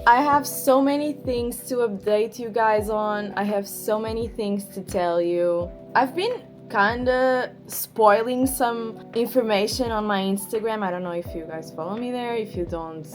I have so many things to update you guys on. I have so many things to tell you. I've been kinda spoiling some information on my Instagram. I don't know if you guys follow me there. If you don't,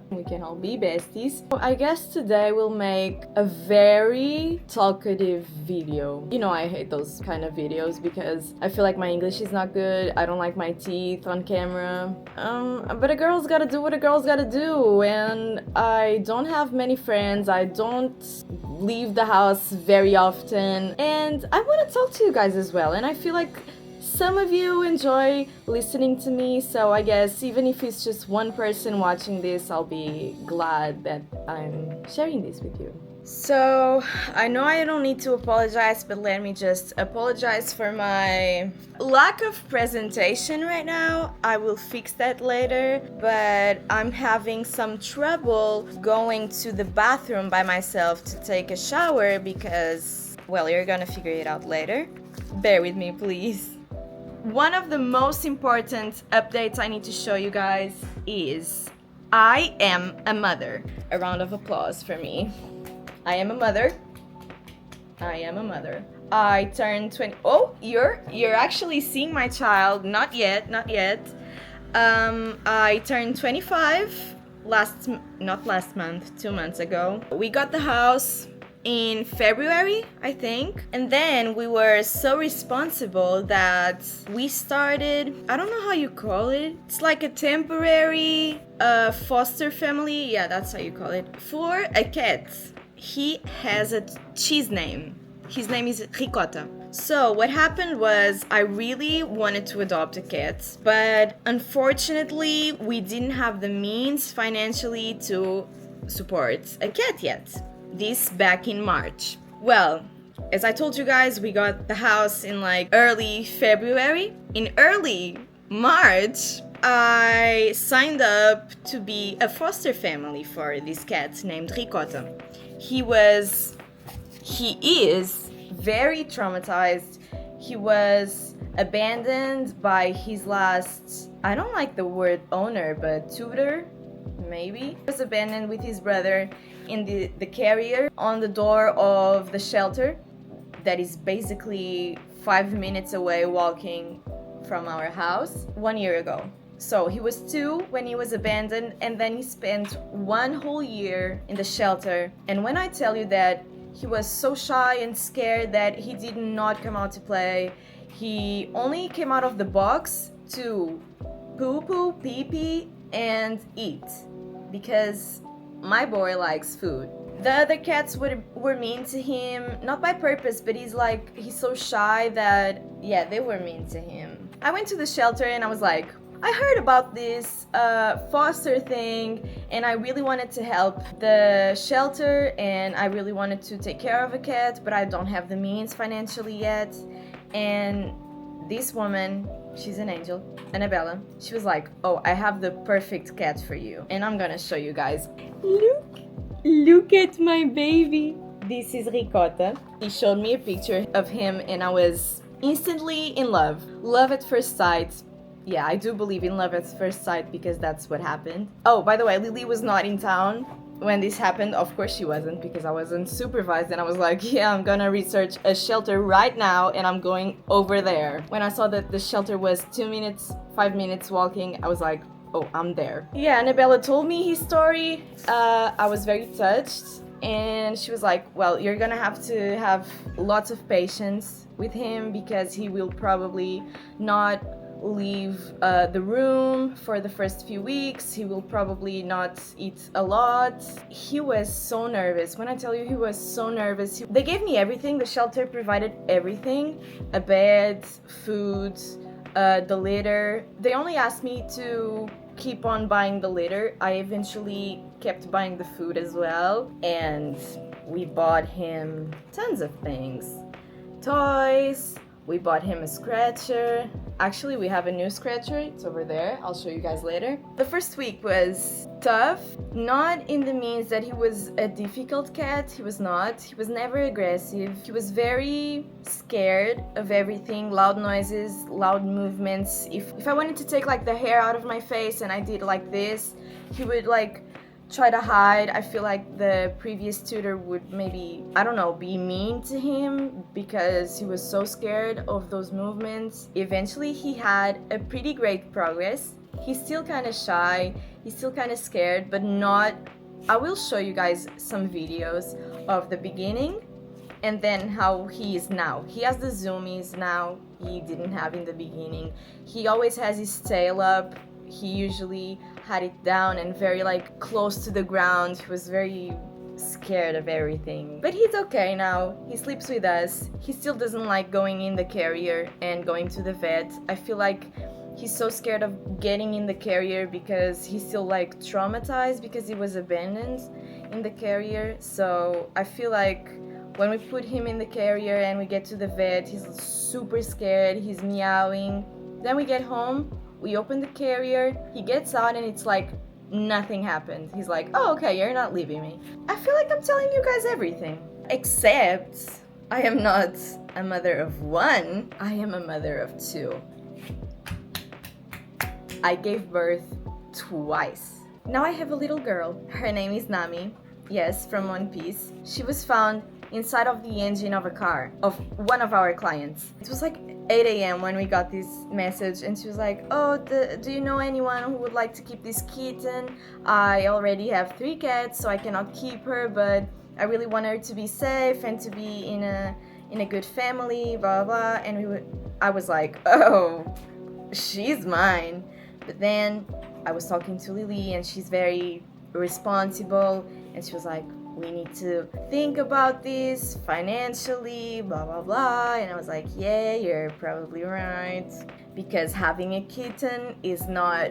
we can all be besties. So I guess today we'll make a very talkative video. You know, I hate those kind of videos because I feel like my English is not good. I don't like my teeth on camera. But a girl's gotta do what a girl's gotta do, and I don't have many friends. I don't leave the house very often, and I want to talk to you guys as well. And I feel like some of you enjoy listening to me, so I guess even if it's just one person watching this, I'll be glad that I'm sharing this with you. So, I know I don't need to apologize, but let me just apologize for my lack of presentation right now. I will fix that later, but I'm having some trouble going to the bathroom by myself to take a shower because, well, you're gonna figure it out later. Bear with me, please. One of the most important updates I need to show you guys is I am a mother. A round of applause for me. I am a mother. I am a mother. I turned 20. Oh, you're actually seeing my child. Not yet, not yet. I turned 25 not last month, 2 months ago. We got the house in February, I think. And then we were so responsible that we started, I don't know how you call it. It's like a temporary foster family. Yeah, that's how you call it. For a cat. He has a cheese name. His name is Ricota. So what happened was I really wanted to adopt a cat, but unfortunately we didn't have the means financially to support a cat yet. This back in March. Well, as I told you guys, we got the house in like early February. In early March, I signed up to be a foster family for this cat named Ricota. He is very traumatized. He was abandoned by his last, I don't like the word owner, but tutor, maybe. He was abandoned with his brother in the carrier on the door of the shelter that is basically 5 minutes away walking from our house 1 year ago. So he was 2 when he was abandoned, and then he spent 1 whole year in the shelter. And when I tell you that he was so shy and scared that he did not come out to play, he only came out of the box to poo-poo, pee-pee, and eat, because my boy likes food. The other cats were mean to him, not by purpose, but he's so shy that, yeah, they were mean to him. I went to the shelter and I was like, I heard about this foster thing, and I really wanted to help the shelter, and I really wanted to take care of a cat, but I don't have the means financially yet. And this woman, she's an angel, Annabella, she was like, oh, I have the perfect cat for you. And I'm gonna show you guys. Look at my baby. This is Ricota. He showed me a picture of him and I was instantly in love. Love at first sight. Yeah, I do believe in love at first sight because that's what happened. Oh, by the way, Lily was not in town when this happened. Of course she wasn't, because I wasn't supervised, and I was like, yeah, I'm gonna research a shelter right now and I'm going over there. When I saw that the shelter was 5 minutes walking, I was like, oh, I'm there. Yeah, Annabella told me his story. I was very touched, and she was like, well, you're gonna have to have lots of patience with him because he will probably not leave the room for the first few weeks. He will probably not eat a lot. He was so nervous. When I tell you he was so nervous, they gave me everything. The shelter provided everything: a bed, food, the litter. They only asked me to keep on buying the litter. I eventually kept buying the food as well, and we bought him tons of things. Toys. We bought him a scratcher. Actually, we have a new scratcher. It's over there. I'll show you guys later. The first week was tough, not in the means that he was a difficult cat. He was not. He was never aggressive. He was very scared of everything, loud noises, loud movements. If I wanted to take like the hair out of my face and I did like this, he would like try to hide. I feel like the previous tutor would maybe, I don't know, be mean to him because he was so scared of those movements. Eventually he had a pretty great progress. He's still kind of shy, he's still kind of scared, but not. I will show you guys some videos of the beginning and then how he is now. He has the zoomies now, he didn't have in the beginning. He always has his tail up. He usually had it down and very like close to the ground. He was very scared of everything. But he's okay now. He sleeps with us. He still doesn't like going in the carrier and going to the vet. I feel like he's so scared of getting in the carrier because he's still like traumatized because he was abandoned in the carrier. So I feel like when we put him in the carrier and we get to the vet, he's super scared, he's meowing. Then we get home, we open the carrier, he gets out and it's like nothing happened. He's like, oh okay, you're not leaving me. I feel like I'm telling you guys everything. Except I am not a mother of one, I am a mother of two. I gave birth twice. Now I have a little girl. Her name is Nami. Yes, from One Piece. She was found inside of the engine of a car of one of our clients. It was like 8 a.m. when we got this message and she was like, oh, do you know anyone who would like to keep this kitten? I already have 3 cats, so I cannot keep her, but I really want her to be safe and to be in a good family, blah blah. And I was like, oh, she's mine. But then I was talking to Lily and she's very responsible and she was like, we need to think about this financially, blah blah blah. And I was like, yeah, you're probably right, because having a kitten is not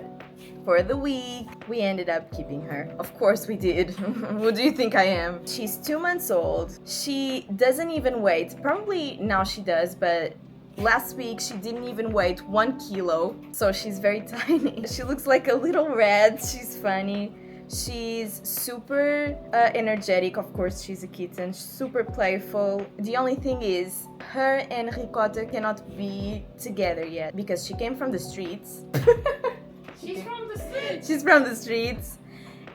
for the weak. We ended up keeping her. Of course we did. Who do you think I am? She's 2 months old. She doesn't even weigh, probably now she does, but last week she didn't even weigh 1 kilo, so she's very tiny. She looks like a little rat. She's funny. She's super energetic. Of course, she's a kitten. Super playful. The only thing is, her and Ricotta cannot be together yet because she came from the streets. She's from the streets. She's from the streets.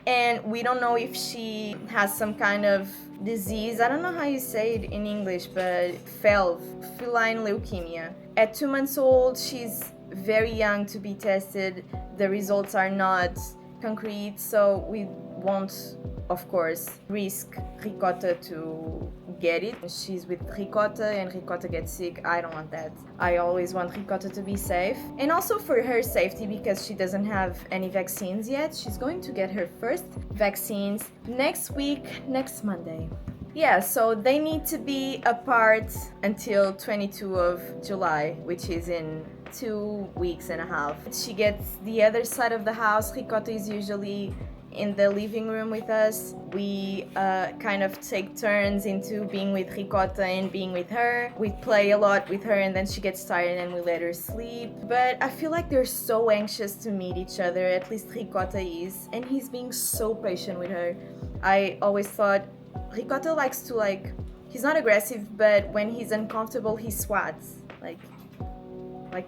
And we don't know if she has some kind of disease. I don't know how you say it in English, but feline leukemia. At 2 months old, she's very young to be tested. The results are not concrete, so we won't, of course, risk Ricotta to get it. She's with Ricotta and Ricotta gets sick. I don't want that. I always want Ricotta to be safe. And also for her safety, because she doesn't have any vaccines yet. She's going to get her first vaccines next week, next Monday. Yeah, so they need to be apart until 22 of July, which is in 2 weeks and a half. She gets the other side of the house. Ricotta is usually in the living room with us. We kind of take turns into being with Ricotta and being with her. We play a lot with her and then she gets tired and we let her sleep. But I feel like they're so anxious to meet each other, at least Ricotta is, and he's being so patient with her. I always thought Ricotta likes to he's not aggressive, but when he's uncomfortable he swats like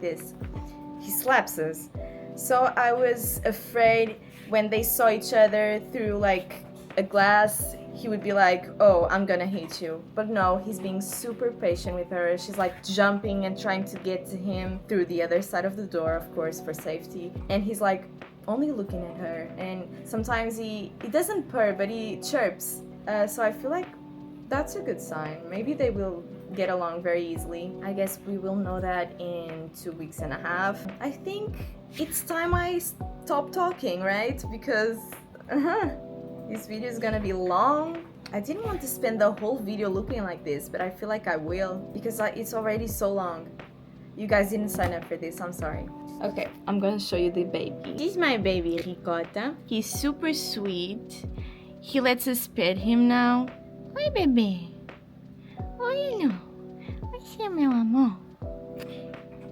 this. He slaps us. So I was afraid when they saw each other through a glass, he would be like, oh, I'm gonna hit you. But no, he's being super patient with her. She's jumping and trying to get to him through the other side of the door, of course, for safety. And he's only looking at her. And sometimes he doesn't purr, but he chirps. So I feel like that's a good sign. Maybe they will get along very easily. I guess we will know that in 2 weeks and a half. I think it's time I stop talking, right? Because this video is gonna be long. I didn't want to spend the whole video looking like this, but I feel like I will because it's already so long. You guys didn't sign up for this, I'm sorry. Okay, I'm gonna show you the baby. This is my baby Ricotta. He's super sweet. He lets us pet him now. Oi, bebê. Oi, não. Oi, meu amor.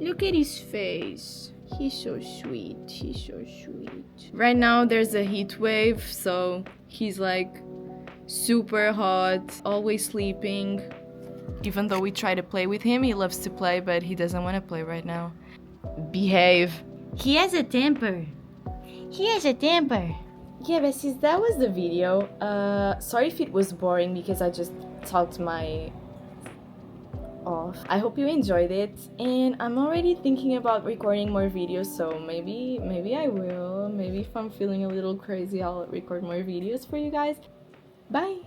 Look at his face. He's so sweet. He's so sweet. Right now there's a heat wave, so he's super hot, always sleeping. Even though we try to play with him, he loves to play, but he doesn't want to play right now. Behave. He has a temper. He has a temper. yeah, besties, that was the video. Sorry if it was boring because I just talked my off. I hope you enjoyed it, and I'm already thinking about recording more videos, so maybe I will. Maybe if I'm feeling a little crazy, I'll record more videos for you guys. Bye!